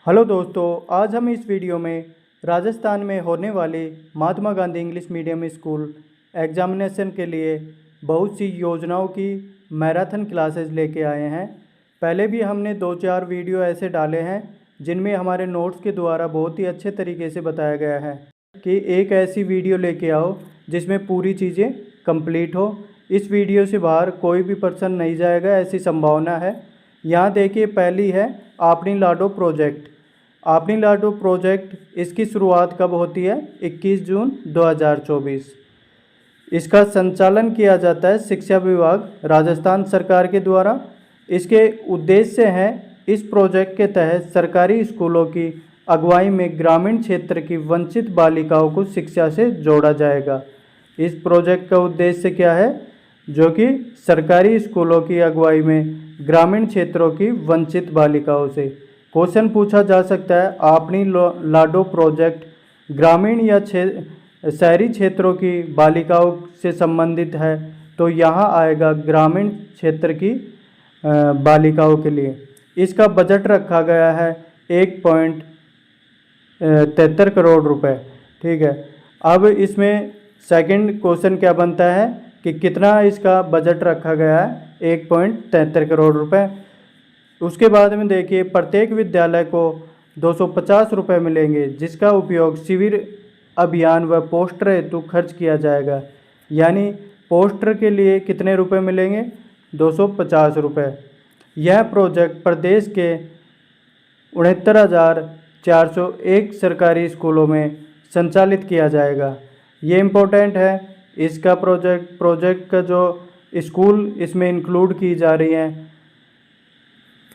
Hello दोस्तों, आज हम इस वीडियो में राजस्थान में होने वाले Mahatma Gandhi English medium school examination के लिए बहुत सी योजनाओं की मैराथन क्लासेस लेके आए हैं। पहले भी हमने 2-4 वीडियो ऐसे डाले हैं जिनमें हमारे नोट्स के द्वारा बहुत ही अच्छे तरीके से बताया गया है कि एक ऐसी वीडियो लेके आओ जिसमें पूरी चीज़ें कंप्लीट हो। इस वीडियो से बाहर कोई भी पर्सन नहीं जाएगा, ऐसी संभावना है। यहाँ देखिए, पहली है आपनी लाडो प्रोजेक्ट। आपनी लाडो प्रोजेक्ट इसकी शुरुआत कब होती है? 21 जून 2024। इसका संचालन किया जाता है शिक्षा विभाग राजस्थान सरकार के द्वारा। इसके उद्देश्य हैं, इस प्रोजेक्ट के तहत सरकारी स्कूलों की अगुवाई में ग्रामीण क्षेत्र की वंचित बालिकाओं को शिक्षा से जोड़ा जाएगा। इस प्रोजेक्ट का उद्देश्य क्या है? जो कि सरकारी स्कूलों की अगुवाई में ग्रामीण क्षेत्रों की वंचित बालिकाओं से क्वेश्चन पूछा जा सकता है। आपनी लाडो प्रोजेक्ट ग्रामीण या शहरी क्षेत्रों की बालिकाओं से संबंधित है, तो यहाँ आएगा ग्रामीण क्षेत्र की बालिकाओं के लिए। इसका बजट रखा गया है 1.73 करोड़ रुपए। ठीक है, अब इसमें सेकंड क्वेश्चन क्या बनता है कि कितना इसका बजट रखा गया है? 1.73 करोड़ रुपए। उसके बाद में देखिए, प्रत्येक विद्यालय को 250 रुपये मिलेंगे, जिसका उपयोग शिविर अभियान व पोस्टर हेतु खर्च किया जाएगा। यानी पोस्टर के लिए कितने रुपए मिलेंगे? 250 रुपये। यह प्रोजेक्ट प्रदेश के 69,401 सरकारी स्कूलों में संचालित किया जाएगा। ये इम्पोर्टेंट है। इसका प्रोजेक्ट का जो स्कूल इसमें इंक्लूड की जा रही हैं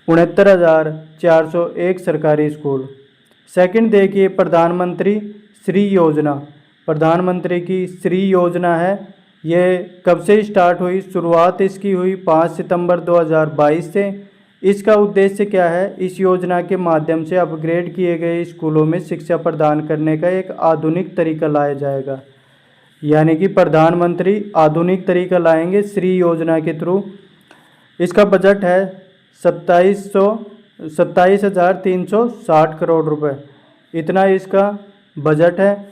69,401 सरकारी स्कूल। सेकंड देखिए, प्रधानमंत्री श्री योजना। प्रधानमंत्री की श्री योजना है। ये कब से स्टार्ट हुई? शुरुआत इसकी हुई 5 सितंबर 2022 से। इसका उद्देश्य क्या है? इस योजना के माध्यम से अपग्रेड किए गए स्कूलों में शिक्षा प्रदान करने का एक आधुनिक तरीका लाया जाएगा। यानी कि प्रधानमंत्री आधुनिक तरीका लाएंगे श्री योजना के थ्रू। इसका बजट है 27,360 करोड़ रुपए। इतना इसका बजट है।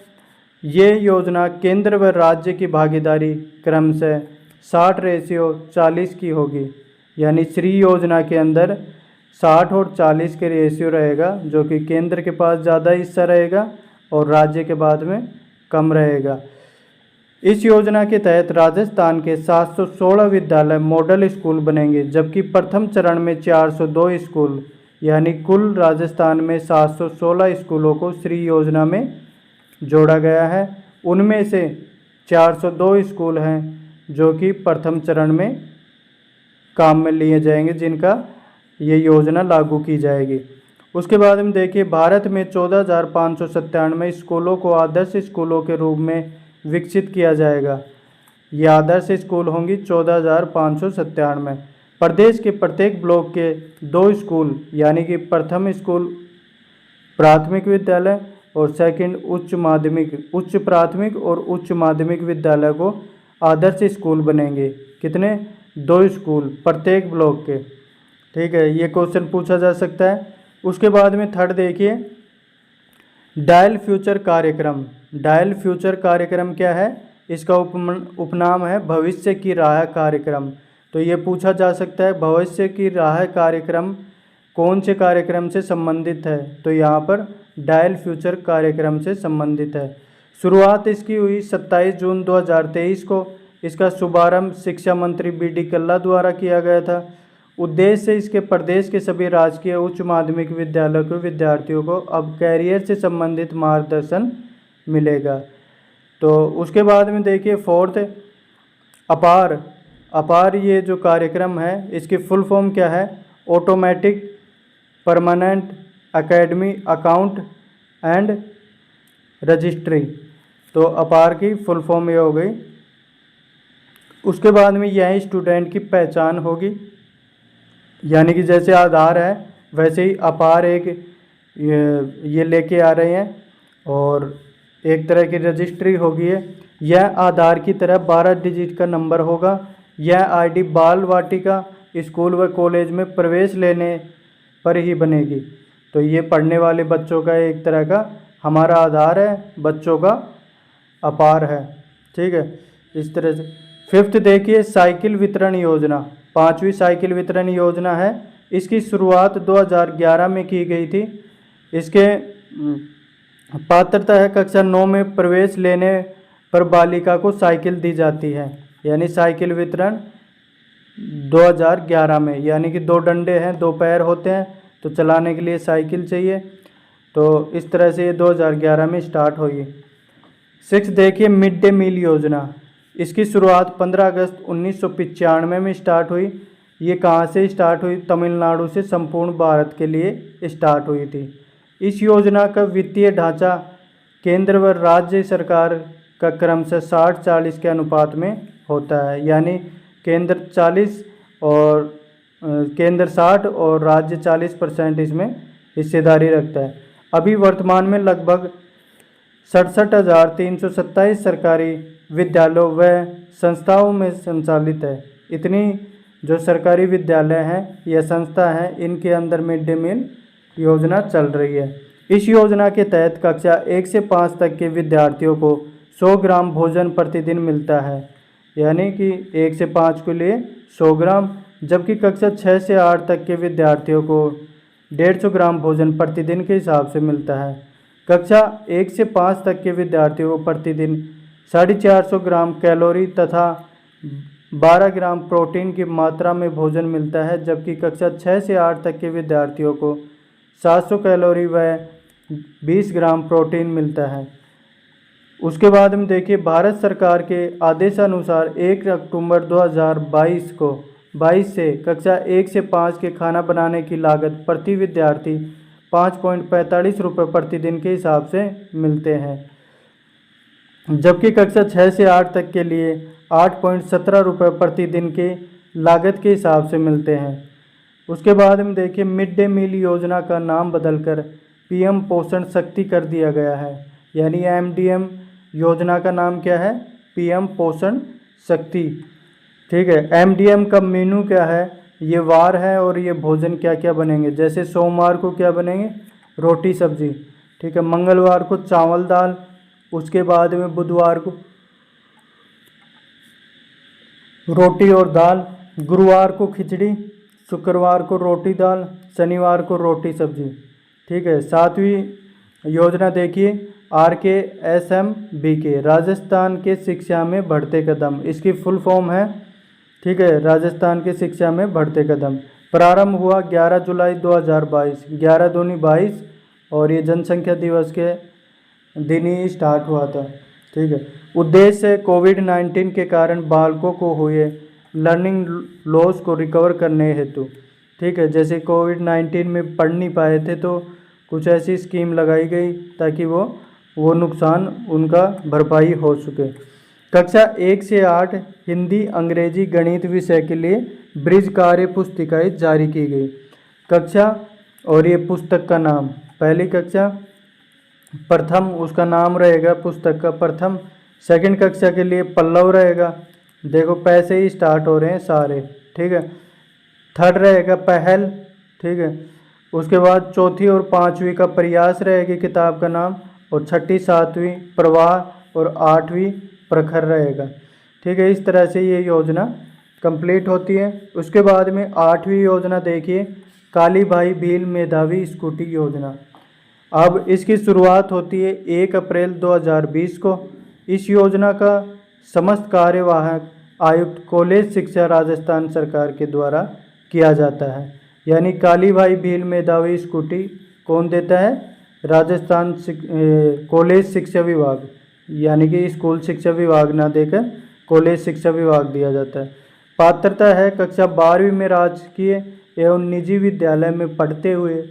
ये योजना केंद्र व राज्य की भागीदारी क्रमशः 60:40 की होगी। यानी श्री योजना के अंदर 60 और 40 के रेशियो रहेगा, जो कि केंद्र के पास ज़्यादा हिस्सा रहेगा और राज्य के बाद में कम रहेगा। इस योजना के तहत राजस्थान के 716 विद्यालय मॉडल स्कूल बनेंगे, जबकि प्रथम चरण में 402 स्कूल, यानी कुल राजस्थान में 716 स्कूलों को श्री योजना में जोड़ा गया है। उनमें से 402 स्कूल हैं जो कि प्रथम चरण में काम में लिए जाएंगे, जिनका ये योजना लागू की जाएगी। उसके बाद हम देखिए, भारत में 14,597 स्कूलों को आदर्श स्कूलों के रूप में विकसित किया जाएगा। ये आदर्श स्कूल होंगी 14,597। प्रदेश के प्रत्येक ब्लॉक के 2 स्कूल, यानी कि प्रथम स्कूल प्राथमिक विद्यालय और सेकंड उच्च प्राथमिक और उच्च माध्यमिक विद्यालय को आदर्श स्कूल बनेंगे। कितने? 2 स्कूल प्रत्येक ब्लॉक के। ठीक है, ये क्वेश्चन पूछा जा सकता है। उसके बाद में थर्ड देखिए, डायल फ्यूचर कार्यक्रम। डायल फ्यूचर कार्यक्रम क्या है? इसका उपनाम है भविष्य की राह कार्यक्रम। तो ये पूछा जा सकता है, भविष्य की राह कार्यक्रम कौन से कार्यक्रम से संबंधित है? तो यहाँ पर डायल फ्यूचर कार्यक्रम से संबंधित है। शुरुआत इसकी हुई 27 जून 2023 को। इसका शुभारंभ शिक्षा मंत्री BD कल्ला द्वारा किया गया था। उद्देश्य इसके प्रदेश के सभी राजकीय उच्च माध्यमिक विद्यालयों के विद्यार्थियों को अब कैरियर से संबंधित मार्गदर्शन मिलेगा। तो उसके बाद में देखिए, फोर्थ अपार। अपार ये जो कार्यक्रम है, इसकी फुल फॉर्म क्या है? Automatic permanent academy account and registry. तो अपार की फुल फॉर्म ये हो गई। उसके बाद में यह स्टूडेंट की पहचान होगी, यानी कि जैसे आधार है वैसे ही अपार एक ये लेके आ रहे हैं और एक तरह की रजिस्ट्री होगी है। यह आधार की तरह 12 डिजिट का नंबर होगा। यह ID बाल वाटिका स्कूल व कॉलेज में प्रवेश लेने पर ही बनेगी। तो ये पढ़ने वाले बच्चों का एक तरह का हमारा आधार है, बच्चों का अपार है। ठीक है, इस तरह से। फिफ्थ देखिए साइकिल वितरण योजना, पांचवी साइकिल वितरण योजना है। इसकी शुरुआत 2011 में की गई थी। इसके पात्रता है कक्षा 9 में प्रवेश लेने पर बालिका को साइकिल दी जाती है, यानी साइकिल वितरण 2011 में, यानी कि 2 डंडे हैं, 2 पैर होते हैं, तो चलाने के लिए साइकिल चाहिए। तो इस तरह से ये 2011 में स्टार्ट हुई। 6 देखिए मिड डे मील योजना। इसकी शुरुआत 15 अगस्त 1995 में स्टार्ट हुई। ये कहाँ से स्टार्ट हुई? तमिलनाडु से संपूर्ण भारत के लिए स्टार्ट हुई थी। इस योजना का वित्तीय ढांचा केंद्र व राज्य सरकार का क्रमशः 60-40 के अनुपात में होता है, यानी केंद्र 40 और केंद्र 60 और राज्य 40% इसमें हिस्सेदारी रखता है। अभी वर्तमान में लगभग 67,327 सरकारी विद्यालयों व संस्थाओं में संचालित है। इतनी जो सरकारी विद्यालय हैं या संस्था हैं, इनके अंदर मिड डे मील योजना चल रही है। इस योजना के तहत कक्षा 1 से 5 तक के विद्यार्थियों को 100 ग्राम भोजन प्रतिदिन मिलता है, यानी कि 1 से 5 के लिए 100 ग्राम, जबकि कक्षा 6 से 8 तक के विद्यार्थियों को 150 ग्राम भोजन प्रतिदिन के हिसाब से मिलता है। कक्षा 1 से 5 तक के विद्यार्थियों को प्रतिदिन 450 ग्राम कैलोरी तथा 12 ग्राम प्रोटीन की मात्रा में भोजन मिलता है, जबकि कक्षा 6 से 8 तक के विद्यार्थियों को 700 कैलोरी व 20 ग्राम प्रोटीन मिलता है। उसके बाद हम देखिए भारत सरकार के आदेशानुसार 1 अक्टूबर 2022 से कक्षा 1 से 5 के खाना बनाने की लागत प्रति विद्यार्थी 5.45 रुपये प्रतिदिन के हिसाब से मिलते हैं, जबकि कक्षा 6 से 8 तक के लिए 8.17 रुपये प्रतिदिन के लागत के हिसाब से मिलते हैं। उसके बाद हम देखिए मिड डे मील योजना का नाम बदलकर पीएम पोषण शक्ति कर दिया गया है, यानी एमडीएम योजना का नाम क्या है? पीएम पोषण शक्ति। ठीक है, एमडीएम का मेनू क्या है? ये वार है और ये भोजन क्या क्या बनेंगे। जैसे सोमवार को क्या बनेंगे? रोटी सब्जी। ठीक है, मंगलवार को चावल दाल, उसके बाद में बुधवार को रोटी और दाल, गुरुवार को खिचड़ी, शुक्रवार को रोटी दाल, शनिवार को रोटी सब्जी। ठीक है, 7वीं योजना देखिए RKSMBK, राजस्थान के शिक्षा में बढ़ते कदम। इसकी फुल फॉर्म है, ठीक है, राजस्थान की शिक्षा में बढ़ते कदम। प्रारंभ हुआ 11 जुलाई 2022, 11 दूनी 22, और ये जनसंख्या दिवस के दिन ही स्टार्ट हुआ था। ठीक है, उद्देश्य कोविड-19 के कारण बालकों को हुए लर्निंग लॉस को रिकवर करने हेतु। ठीक है, जैसे कोविड-19 में पढ़ नहीं पाए थे तो कुछ ऐसी स्कीम लगाई गई ताकि वो नुकसान उनका भरपाई हो सके। कक्षा 1 से 8 हिंदी, अंग्रेजी, गणित विषय के लिए ब्रिज कार्य पुस्तिकाएँ जारी की गई। कक्षा और ये पुस्तक का नाम, पहली कक्षा प्रथम, उसका नाम रहेगा पुस्तक का प्रथम। सेकंड कक्षा के लिए पल्लव रहेगा, देखो पैसे ही स्टार्ट हो रहे हैं सारे। ठीक है, थर्ड रहेगा पहल। ठीक है, उसके बाद चौथी और 5वीं का प्रयास रहेगी किताब का नाम, और 6ठी 7वीं प्रवाह और 8वीं प्रखर रहेगा। ठीक है, इस तरह से ये योजना कंप्लीट होती है। उसके बाद में 8वीं योजना देखिए काली भाई भील मेधावी स्कूटी योजना। अब इसकी शुरुआत होती है 1 अप्रैल 2020 को। इस योजना का समस्त कार्यवाहक आयुक्त कॉलेज शिक्षा राजस्थान सरकार के द्वारा किया जाता है, यानी काली भाई भील मेधावी स्कूटी कौन देता है? राजस्थान कॉलेज शिक्षा विभाग, यानी कि स्कूल शिक्षा विभाग ना देकर कॉलेज शिक्षा विभाग दिया जाता है। पात्रता है कक्षा 12वीं में राजकीय एवं निजी विद्यालय में पढ़ते हुए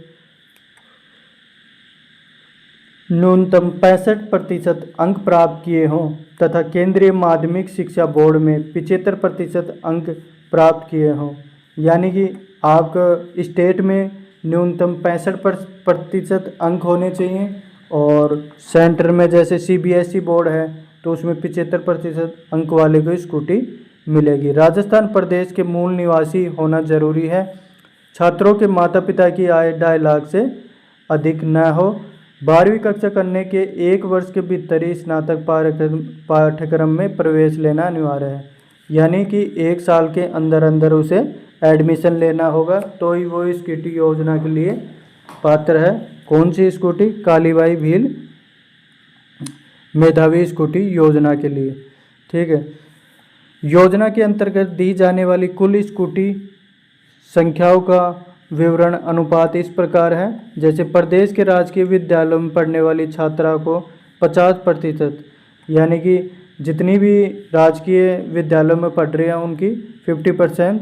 न्यूनतम 65% अंक प्राप्त किए हों तथा केंद्रीय माध्यमिक शिक्षा बोर्ड में 75% अंक प्राप्त किए हों, यानी कि आपका स्टेट में न्यूनतम 65% अंक होने चाहिए, और सेंटर में जैसे CBSE बोर्ड है तो उसमें 75% अंक वाले को स्कूटी मिलेगी। राजस्थान प्रदेश के मूल निवासी होना जरूरी है। छात्रों के माता पिता की आय 2.5 लाख से अधिक न हो। 12वीं कक्षा करने के 1 वर्ष के भीतर ही स्नातक पाठ्यक्रम में प्रवेश लेना अनिवार्य है। यानी कि 1 साल के अंदर अंदर उसे एडमिशन लेना होगा तो ही वो स्कूटी योजना के लिए पात्र है। कौन सी स्कूटी? कालीबाई भील मेधावी स्कूटी योजना के लिए। ठीक है। योजना के अंतर्गत दी जाने वाली कुल स्कूटी संख्याओं का विवरण अनुपात इस प्रकार है। जैसे प्रदेश के राजकीय विद्यालयों में पढ़ने वाली छात्रा को 50%, यानी कि जितनी भी राजकीय विद्यालयों में पढ़ रही हैं उनकी 50%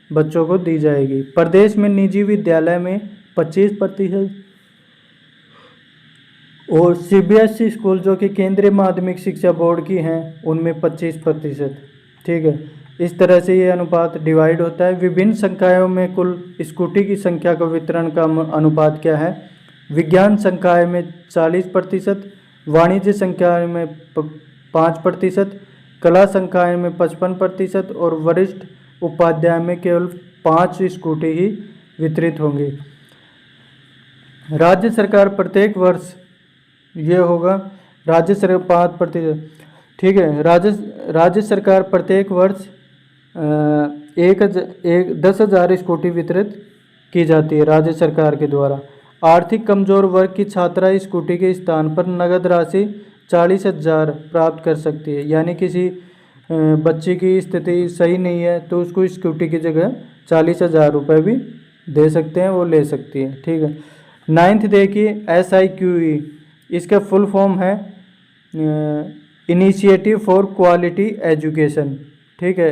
बच्चों को दी जाएगी। प्रदेश में निजी विद्यालय में 25% और सीबीएसई स्कूल जो कि केंद्रीय माध्यमिक शिक्षा बोर्ड की हैं उनमें 25%। ठीक है। इस तरह से ये अनुपात डिवाइड होता है। विभिन्न संकायों में कुल स्कूटी की संख्या का वितरण का अनुपात क्या है? विज्ञान संकाय में 40%, वाणिज्य संकाय में 5%, कला संकाय में 55% और वरिष्ठ उपाध्याय में केवल 5 स्कूटी ही वितरित होंगी। राज्य सरकार प्रत्येक वर्ष ये होगा राज्य सरकार 5%। ठीक है। राज्य सरकार प्रत्येक वर्ष 10,000 स्कूटी वितरित की जाती है राज्य सरकार के द्वारा। आर्थिक कमजोर वर्ग की छात्रा स्कूटी के स्थान पर नगद राशि 40,000 प्राप्त कर सकती है। यानी किसी बच्चे की स्थिति सही नहीं है तो उसको स्कूटी की जगह 40,000 रुपये भी दे सकते हैं, वो ले सकती है। ठीक है। 9th देखिए SIQE, इसका फुल फॉर्म है इनिशिएटिव फॉर क्वालिटी एजुकेशन। ठीक है।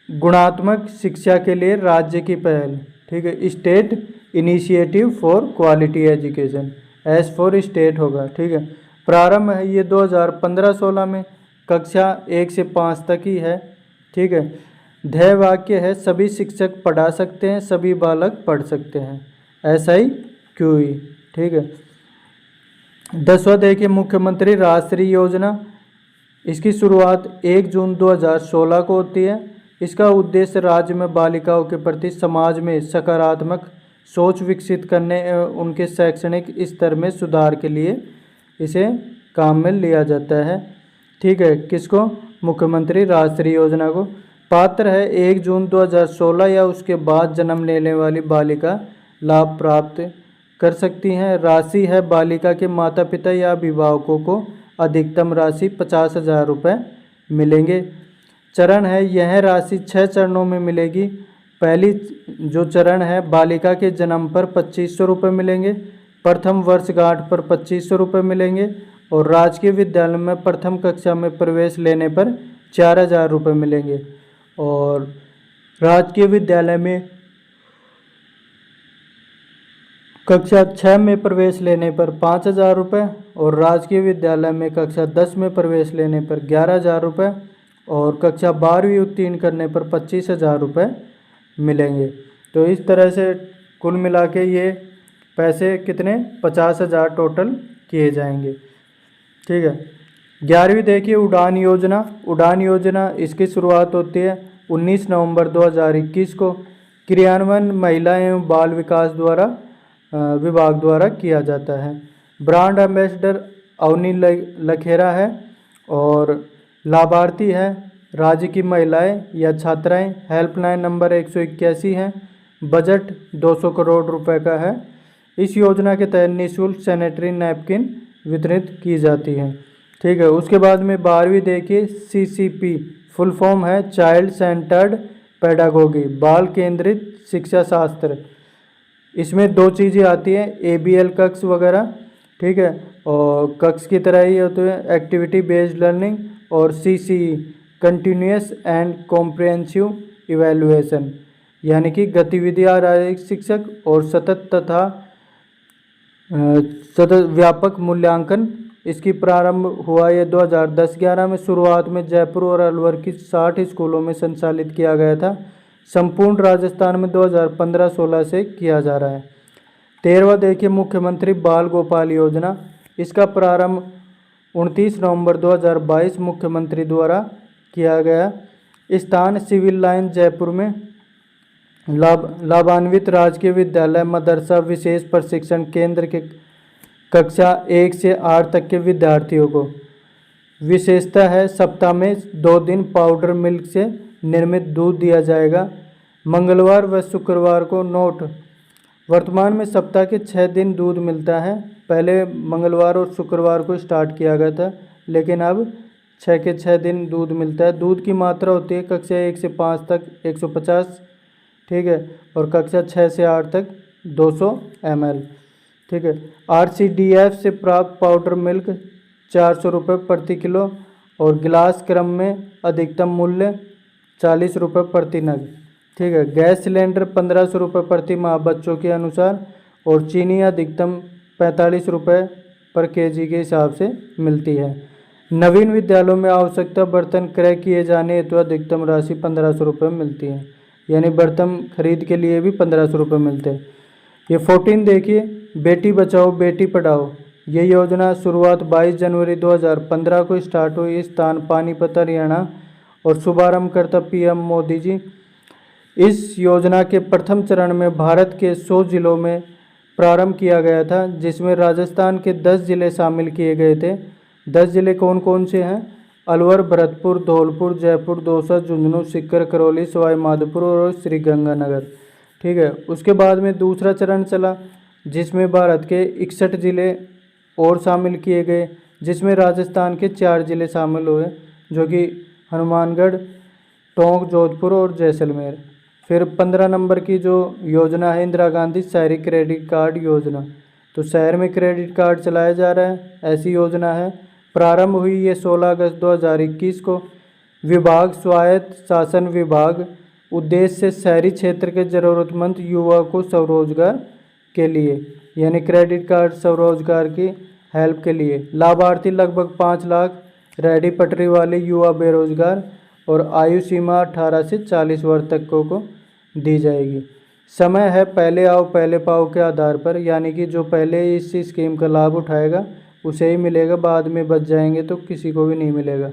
गुणात्मक शिक्षा के लिए राज्य की पहल। ठीक है। State initiative for quality education, S for state होगा। ठीक है। प्रारंभ है ये 2015-16 में, कक्षा 1 से 5 तक ही है। ठीक है। ध्येय वाक्य है सभी शिक्षक पढ़ा सकते हैं, सभी बालक पढ़ सकते हैं, SIQE। ठीक है। 10वां देखिए मुख्यमंत्री राष्ट्रीय योजना, इसकी शुरुआत 1 जून 2016 को होती है। इसका उद्देश्य राज्य में बालिकाओं के प्रति समाज में सकारात्मक सोच विकसित करने एवं उनके शैक्षणिक स्तर में सुधार के लिए इसे काम में लिया जाता है। ठीक है। किसको? मुख्यमंत्री राष्ट्रीय योजना को। पात्र है 1 जून 2016 या उसके बाद जन्म लेने वाली बालिका लाभ प्राप्त कर सकती हैं। राशि है बालिका के माता पिता या अभिभावकों को अधिकतम राशि 50,000 रुपये मिलेंगे। चरण है यह राशि 6 चरणों में मिलेगी। पहली जो चरण है बालिका के जन्म पर 2,500 रुपये मिलेंगे, प्रथम वर्षगांठ पर 2,500 रुपये मिलेंगे और राजकीय विद्यालय में प्रथम कक्षा में प्रवेश लेने पर 4,000 रुपये मिलेंगे और राजकीय विद्यालय में कक्षा 6 में प्रवेश लेने पर 5,000 रुपये और राजकीय विद्यालय में कक्षा 10 में प्रवेश लेने पर 11,000 रुपये और कक्षा 12वीं उत्तीर्ण करने पर 25,000 रुपये मिलेंगे। तो इस तरह से कुल मिला के ये पैसे कितने 50,000 टोटल किए जाएंगे। ठीक है। 11वीं देखिए उड़ान योजना। उड़ान योजना इसकी शुरुआत होती है 19 नवंबर 2021 को। क्रियान्वयन महिला एवं बाल विकास विभाग द्वारा किया जाता है। ब्रांड एम्बेसडर अवनी लखेरा है और लाभार्थी है राज्य की महिलाएं या छात्राएं। हेल्पलाइन नंबर 181 है। बजट 200 करोड़ रुपए का है। इस योजना के तहत निःशुल्क सैनिटरी नैपकिन वितरित की जाती है। ठीक है। उसके बाद में 12वीं देखिए CCP, फुल फॉर्म है चाइल्ड सेंटर्ड पेडागोगी, बाल केंद्रित शिक्षा शास्त्र। इसमें 2 चीज़ें आती हैं, ABL कक्ष वगैरह। ठीक है। और कक्ष की तरह ही होते हैं एक्टिविटी बेस्ड लर्निंग और CCE continuous and comprehensive evaluation, यानी कि गतिविधि आधारित शिक्षक और सतत व्यापक मूल्यांकन। इसकी प्रारंभ हुआ ये 2010-11 में। शुरुआत में जयपुर और अलवर की 60 स्कूलों में संचालित किया गया था। संपूर्ण राजस्थान में 2015-16 से किया जा रहा है। 13वां देखिए मुख्यमंत्री बाल गोपाल योजना। इसका प्रारंभ 29 नवंबर 2022 मुख्यमंत्री द्वारा किया गया। स्थान सिविल लाइन जयपुर में। लाभान्वित राजकीय विद्यालय मदरसा विशेष प्रशिक्षण केंद्र के कक्षा 1 से 8 तक के विद्यार्थियों को विशेषता है सप्ताह में 2 दिन पाउडर मिल्क से निर्मित दूध दिया जाएगा। मंगलवार व शुक्रवार को नोट। वर्तमान में सप्ताह के 6 दिन दूध मिलता है। पहले मंगलवार और शुक्रवार को स्टार्ट किया गया था, लेकिन अब 6 के 6 दिन दूध मिलता है। दूध की मात्रा होती है कक्षा 1 से 5 तक 150, ठीक है, और कक्षा 6 से 8 तक 200 ml, ठीक है। RCDF से प्राप्त पाउडर मिल्क 400 रुपये प्रति किलो और गिलास क्रम में अधिकतम मूल्य 40 रुपये प्रति नग, ठीक है। गैस सिलेंडर 1500 रुपये प्रति माह बच्चों के अनुसार और चीनी अधिकतम 45 रुपये पर केजी के हिसाब से मिलती है। नवीन विद्यालयों में आवश्यकता बर्तन क्रय किए जाने हेतु अधिकतम राशि 1500 रुपये मिलती है, यानी बर्तन खरीद के लिए भी 1500 रुपये मिलते हैं। ये 14 देखिए, बेटी बचाओ बेटी पढ़ाओ। ये योजना शुरुआत 22 जनवरी 2015 को स्टार्ट हुई। स्थान पानीपत हरियाणा और शुभारंभ करता पीएम मोदी जी। इस योजना के प्रथम चरण में भारत के 100 जिलों में प्रारंभ किया गया था, जिसमें राजस्थान के 10 जिले शामिल किए गए थे। 10 जिले कौन कौन से हैं? अलवर, भरतपुर, धौलपुर, जयपुर, दौसा, झुंझुनू, सीकर, करौली, सवाई माधोपुर और श्री गंगानगर, ठीक है। उसके बाद में दूसरा चरण चला, जिसमें भारत के 61 जिले और शामिल किए गए, जिसमें राजस्थान के 4 जिले शामिल हुए, जो कि हनुमानगढ़, टोंक, जोधपुर और जैसलमेर। फिर 15 नंबर की जो योजना है इंदिरा गांधी शहरी क्रेडिट कार्ड योजना, तो शहर में क्रेडिट कार्ड चलाया जा रहा है, ऐसी योजना है। प्रारंभ हुई ये 16 अगस्त 2021 को। विभाग स्वायत्त शासन विभाग, उद्देश्य शहरी क्षेत्र के ज़रूरतमंद युवा को स्वरोजगार के लिए, यानी क्रेडिट कार्ड स्वरोजगार की हेल्प के लिए। लाभार्थी लगभग 5 लाख, रेहड़ी पटरी वाले युवा बेरोजगार और आयु सीमा 18 से 40 वर्ष तक को दी जाएगी। समय है पहले आओ पहले पाओ के आधार पर, यानी कि जो पहले इस स्कीम का लाभ उठाएगा उसे ही मिलेगा, बाद में बच जाएंगे तो किसी को भी नहीं मिलेगा,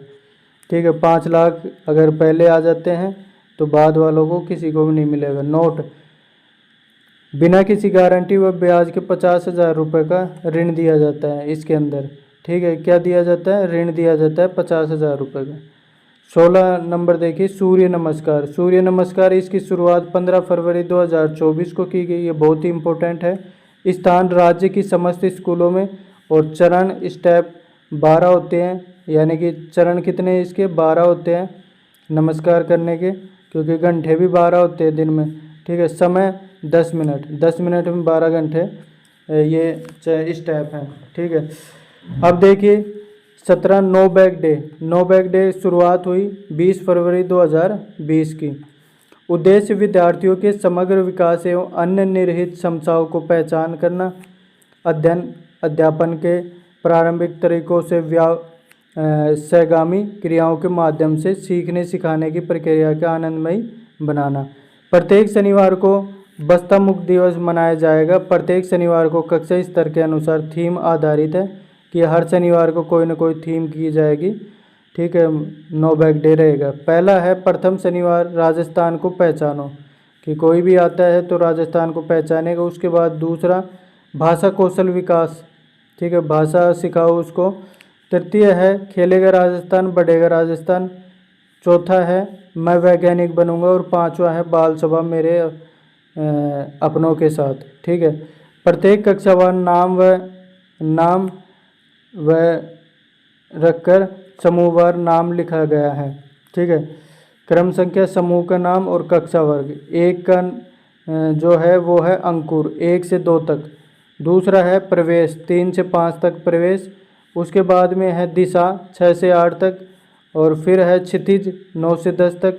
ठीक है। 5 लाख अगर पहले आ जाते हैं तो बाद वालों को किसी को भी नहीं मिलेगा। नोट, बिना किसी गारंटी व ब्याज के 50,000 रुपये का ऋण दिया जाता है इसके अंदर, ठीक है। क्या दिया जाता है? ऋण दिया जाता है 50,000 रुपये का। 16 नंबर देखिए, सूर्य नमस्कार। सूर्य नमस्कार इसकी शुरुआत 15 फरवरी 2024 को की गई। ये बहुत ही इम्पोर्टेंट है। स्थान राज्य की समस्त स्कूलों में और चरण स्टेप 12 होते हैं, यानी कि चरण कितने इसके 12 होते हैं नमस्कार करने के, क्योंकि घंटे भी 12 होते हैं दिन में, ठीक है। समय 10 मिनट, 10 मिनट में 12 घंटे ये स्टेप हैं, ठीक है। अब देखिए 17 no bag day. No bag day शुरुआत हुई 20 फरवरी 2020 की। उद्देश्य विद्यार्थियों के समग्र विकास एवं अन्य निहित क्षमताओं को पहचान करना, अध्ययन अध्यापन के प्रारंभिक तरीकों से सहगामी क्रियाओं के माध्यम से सीखने सिखाने की प्रक्रिया का आनंदमयी बनाना। प्रत्येक शनिवार को बस्ता मुक्त दिवस मनाया जाएगा। प्रत्येक शनिवार को कक्षा स्तर के अनुसार थीम आधारित है कि हर शनिवार को कोई ना कोई थीम की जाएगी, ठीक है। नो बैग डे रहेगा। पहला है प्रथम शनिवार राजस्थान को पहचानो, कि कोई भी आता है तो राजस्थान को पहचानेगा। उसके बाद दूसरा भाषा कौशल विकास, ठीक है, भाषा सिखाओ उसको। तृतीय है खेलेगा राजस्थान बढ़ेगा राजस्थान। चौथा है मैं वैज्ञानिक बनूंगा और पांचवा है बाल सभा मेरे अपनों के साथ, ठीक है। प्रत्येक कक्षावार नाम व रखकर समूहवार नाम लिखा गया है, ठीक है। क्रम संख्या समूह का नाम और कक्षा वर्ग। एक का जो है वो है अंकुर 1 से 2 तक। दूसरा है प्रवेश 3 से 5 तक प्रवेश। उसके बाद में है दिशा 6 से 8 तक, और फिर है क्षितिज 9 से 10 तक,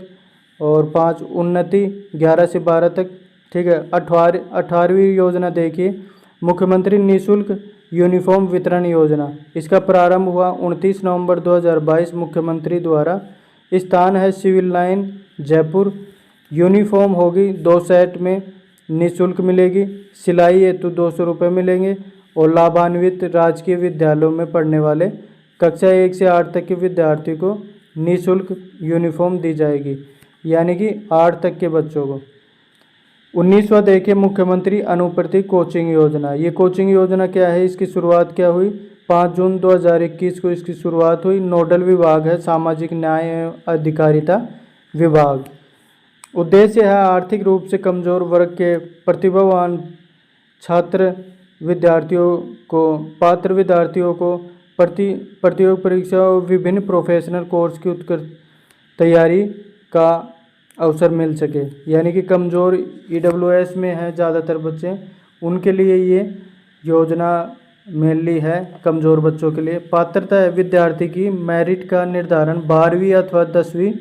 और 5 उन्नति 11 से 12 तक, ठीक है। 18वीं योजना देखिए, मुख्यमंत्री निःशुल्क यूनिफॉर्म वितरण योजना। इसका प्रारंभ हुआ 29 नवंबर 2022 मुख्यमंत्री द्वारा। स्थान है सिविल लाइन जयपुर। यूनिफॉर्म होगी 2 सेट में निःशुल्क मिलेगी। सिलाई हेतु 200 रुपये मिलेंगे और लाभान्वित राजकीय विद्यालयों में पढ़ने वाले कक्षा 1 से 8 तक के विद्यार्थी को निःशुल्क यूनिफॉर्म दी जाएगी, यानी कि 8 तक के बच्चों को। 19वां देखिए मुख्यमंत्री अनुप्रति कोचिंग योजना। ये कोचिंग योजना क्या है, इसकी शुरुआत क्या हुई, 5 जून 2021 को इसकी शुरुआत हुई। नोडल विभाग है सामाजिक न्याय एवं अधिकारिता विभाग। उद्देश्य है आर्थिक रूप से कमजोर वर्ग के प्रतिभावान छात्र पात्र विद्यार्थियों को प्रतियोगी परीक्षा और विभिन्न प्रोफेशनल कोर्स की उत्कृष्ट तैयारी का अवसर मिल सके। यानी कि कमज़ोर EWS में है ज़्यादातर बच्चे, उनके लिए ये योजना मेनली है कमज़ोर बच्चों के लिए। पात्रता है विद्यार्थी की मेरिट का निर्धारण 12वीं अथवा 10वीं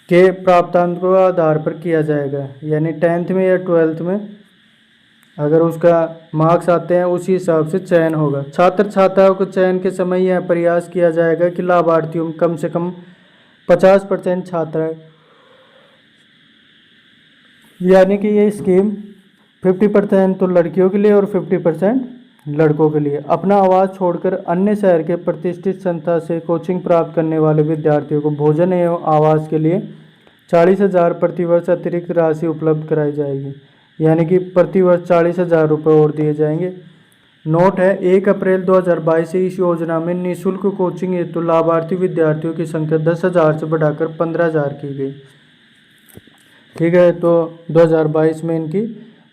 के प्राप्तांकों के आधार पर किया जाएगा। यानी 10th में या 12th में अगर उसका मार्क्स आते हैं उसी हिसाब से चयन होगा। छात्र छात्राओं को चयन के समय यह प्रयास किया जाएगा कि लाभार्थियों में कम से कम 50% छात्र, यानी कि ये स्कीम 50% तो लड़कियों के लिए और 50% लड़कों के लिए। अपना आवास छोड़कर अन्य शहर के प्रतिष्ठित संस्था से कोचिंग प्राप्त करने वाले विद्यार्थियों को भोजन एवं आवास के लिए 40,000 प्रतिवर्ष अतिरिक्त राशि उपलब्ध कराई जाएगी। यानी कि प्रतिवर्ष 40,000 रुपये और दिए जाएंगे। नोट है 1 अप्रैल 2022 से इस योजना में निःशुल्क कोचिंग हेतु लाभार्थी विद्यार्थियों की संख्या 10,000 से बढ़ाकर 15,000 की गई। ठीक है, तो 2022 में इनकी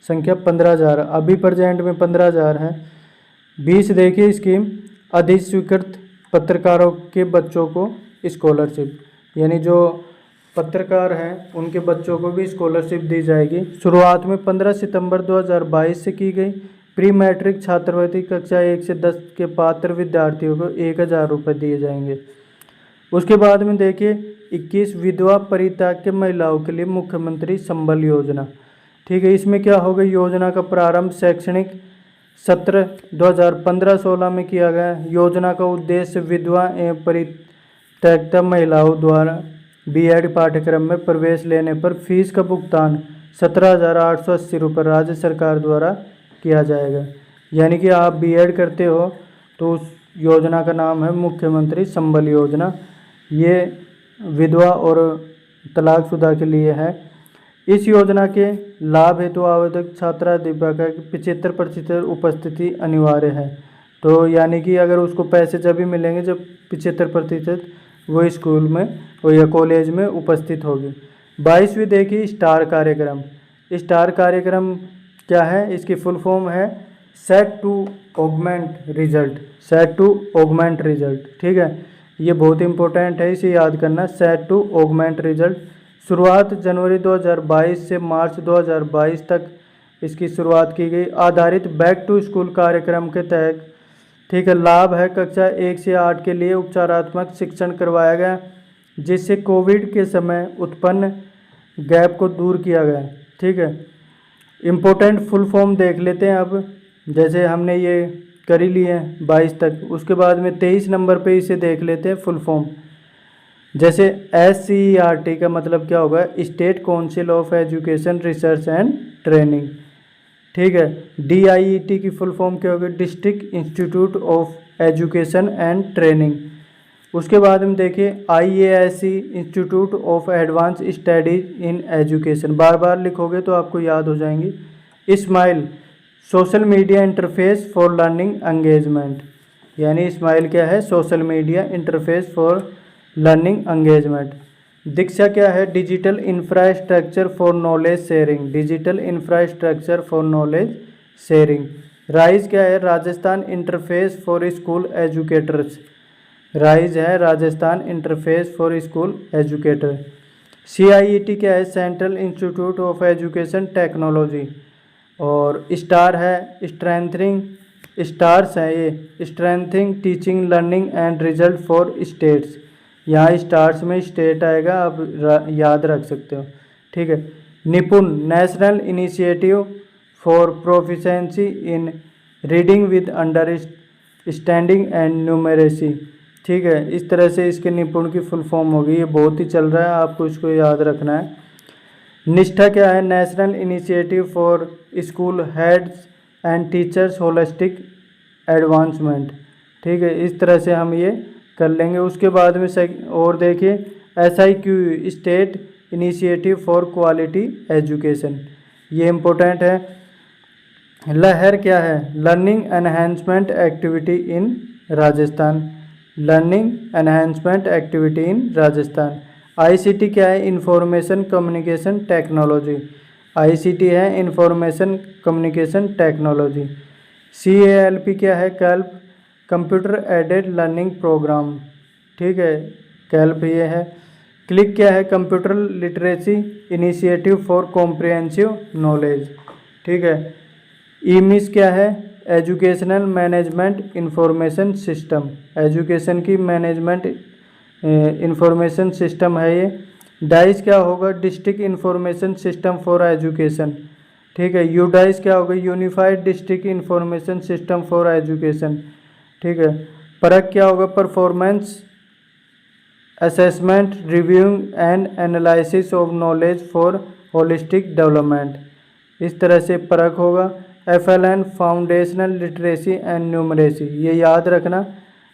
संख्या 15,000, अभी प्रेजेंट में 15,000 है। 20 देखिए स्कीम अधिस्वीकृत पत्रकारों के बच्चों को स्कॉलरशिप, यानी जो पत्रकार हैं उनके बच्चों को भी स्कॉलरशिप दी जाएगी। शुरुआत में 15 सितंबर 2022 से की गई। प्री मैट्रिक छात्रवृत्ति कक्षा 1 से 10 के पात्र विद्यार्थियों को 1,000 रुपये दिए जाएंगे। उसके बाद में देखिए 21 विधवा परित्यक्त महिलाओं के लिए मुख्यमंत्री संबल योजना। ठीक है, इसमें क्या होगा, योजना का प्रारंभ शैक्षणिक सत्र 2015-16 में किया गया। योजना का उद्देश्य विधवा एवं परित्यक्त महिलाओं द्वारा B.Ed पाठ्यक्रम में प्रवेश लेने पर फीस का भुगतान 17,880 रुपये राज्य सरकार द्वारा किया जाएगा। यानी कि आप B.Ed करते हो तो उस योजना का नाम है मुख्यमंत्री संबल योजना। ये विधवा और तलाकशुदा के लिए है। इस योजना के लाभ हेतु आवेदक छात्रा दिव्यांग की 75% उपस्थिति अनिवार्य है। तो यानी कि अगर उसको पैसे जब भी मिलेंगे जब 75% वो स्कूल में और या कॉलेज में उपस्थित होगी। 22वीं देखिए स्टार कार्यक्रम। स्टार कार्यक्रम क्या है, इसकी फुल फॉर्म है set to augment result. Set to augment result, ठीक है, ये बहुत इंपॉर्टेंट है, इसे याद करना। सेट टू ऑगमेंट रिजल्ट शुरुआत जनवरी 2022 से मार्च 2022 तक इसकी शुरुआत की गई। आधारित बैक टू स्कूल कार्यक्रम के तहत, ठीक है, लाभ है कक्षा 1 से 8 के लिए उपचारात्मक शिक्षण करवाया गया, जिससे कोविड के समय उत्पन्न गैप को दूर किया गया। ठीक है, इम्पोर्टेंट फुल फॉर्म देख लेते हैं अब। जैसे हमने ये कर ही लिए हैं 22 तक, उसके बाद में 23 नंबर पे इसे देख लेते हैं फुल फॉर्म। जैसे SCERT का मतलब क्या होगा, state council of education research and training. ठीक है, DIET की फुल फॉर्म क्या होगी, district institute of education and training. उसके बाद हम देखिए IASC institute of advance studies in education, बार बार लिखोगे तो आपको याद हो जाएंगी। Smile social media interface for learning engagement, यानी स्माइल क्या है, social media interface for learning engagement. Diksha क्या है, digital infrastructure for knowledge sharing, digital infrastructure for knowledge sharing. Rise क्या है, Rajasthan interface for school educators, rise है Rajasthan interface for school educator. CIET क्या है, central institute of education technology. और star है strengthening, stars है ये strengthening teaching learning and result for states. यहाँ स्टार्स में स्टेट आएगा, आप याद रख सकते हो। ठीक है, Nipun national initiative for proficiency in reading with understanding and numeracy. ठीक है, इस तरह से इसके निपुण की फुल फॉर्म होगी। ये बहुत ही चल रहा है, आपको इसको याद रखना है। निष्ठा क्या है, national initiative for school heads and teachers holistic advancement. ठीक है, इस तरह से हम ये कर लेंगे। उसके बाद में और देखिए SIQ state initiative for quality education. ये इम्पोर्टेंट है। लहर क्या है? Learning enhancement activity in Rajasthan. Learning enhancement activity in Rajasthan. ICT क्या है? Information communication technology. आईसीटी है इंफॉर्मेशन कम्युनिकेशन टेक्नोलॉजी। सीएएलपी क्या है? CALP computer aided learning program. ठीक है, कैल्प ये है। क्लिक क्या है? Computer literacy initiative for comprehensive knowledge. ठीक है। ईमिस क्या है? Educational management information system. Education की मैनेजमेंट इंफॉर्मेशन सिस्टम है ये। डाइस क्या होगा? District information system for education. ठीक है। यूडाइस क्या होगा? Unified district information system for education. ठीक है। परख क्या होगा? Performance assessment reviewing and analysis of knowledge for holistic development. इस तरह से परख होगा। FLN foundational literacy and numeracy. ये याद रखना,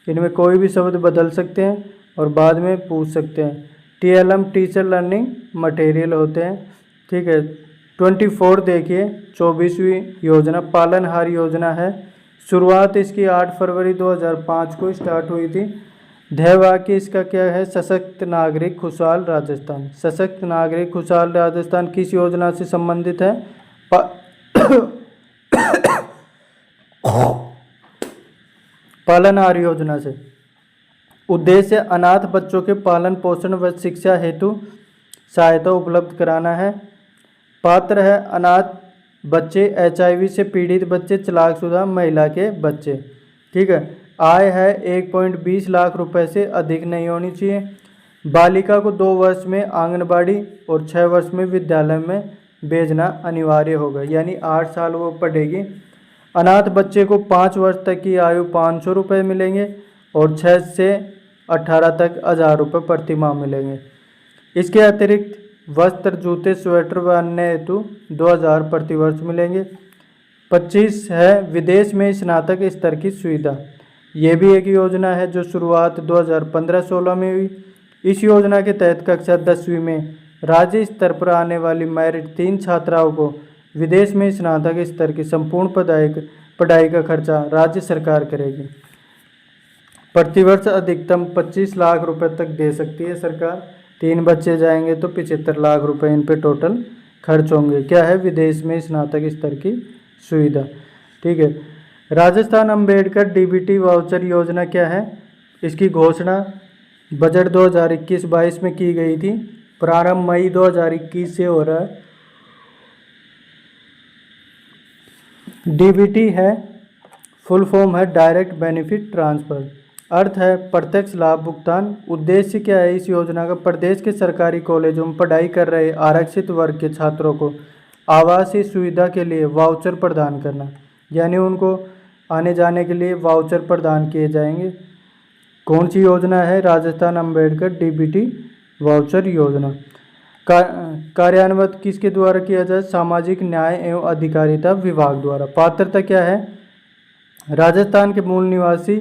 इनमें कोई भी शब्द बदल सकते हैं और बाद में पूछ सकते हैं। TLM टीचर लर्निंग मटेरियल होते हैं। ठीक है। 24 देखिए 24वीं योजना पालनहार योजना है। शुरुआत इसकी 8 फरवरी 2005 को स्टार्ट हुई थी। ध्येय वाक्य इसका क्या है? सशक्त नागरिक खुशहाल राजस्थान। सशक्त नागरिक खुशहाल राजस्थान किस योजना से संबंधित है? पालनहार योजना से। उद्देश्य अनाथ बच्चों के पालन पोषण व शिक्षा हेतु सहायता उपलब्ध कराना है। पात्र है अनाथ बच्चे, HIV से पीड़ित बच्चे, तलाकशुदा महिला के बच्चे। ठीक है। आय है 1.20 लाख रुपए से अधिक नहीं होनी चाहिए। बालिका को 2 वर्ष में आंगनबाड़ी और 6 वर्ष में विद्यालय में भेजना अनिवार्य होगा, यानी 8 साल वो पढ़ेगी। अनाथ बच्चे को 5 वर्ष तक की आयु 500 रुपये मिलेंगे और 6 से 18 तक 1000 रुपये प्रति माह मिलेंगे। इसके अतिरिक्त वस्त्र, जूते, स्वेटर व अन्य हेतु 2000 प्रति वर्ष मिलेंगे। 25 है विदेश में स्नातक स्तर की सुविधा। ये भी एक योजना है जो शुरुआत 2015-16 में हुई। इस योजना के तहत कक्षा 10वीं में राज्य स्तर पर आने वाली मैरिट 3 छात्राओं को विदेश में स्नातक स्तर की संपूर्ण पढ़ाई का खर्चा राज्य सरकार करेगी। प्रतिवर्ष अधिकतम 25 लाख रुपए तक दे सकती है सरकार। 3 बच्चे जाएंगे तो 75 लाख रुपए इन पे टोटल खर्च होंगे। क्या है? विदेश में स्नातक स्तर की सुविधा। ठीक है। राजस्थान अंबेडकर DBT वाउचर योजना क्या है? इसकी घोषणा बजट 2021-22 में की गई थी। प्रारंभ मई 2021 से हो रहा है। DBT है फुल फॉर्म है डायरेक्ट बेनिफिट ट्रांसफ़र। अर्थ है प्रत्यक्ष लाभ भुगतान। उद्देश्य क्या है इस योजना का? प्रदेश के सरकारी कॉलेजों में पढ़ाई कर रहे आरक्षित वर्ग के छात्रों को आवासीय सुविधा के लिए वाउचर प्रदान करना, यानी उनको आने जाने के लिए वाउचर प्रदान किए जाएंगे। कौन सी योजना है? राजस्थान अंबेडकर DBT वाउचर योजना। कार्यान्वित किसके द्वारा किया जाए? सामाजिक न्याय एवं अधिकारिता विभाग द्वारा। पात्रता क्या है? राजस्थान के मूल निवासी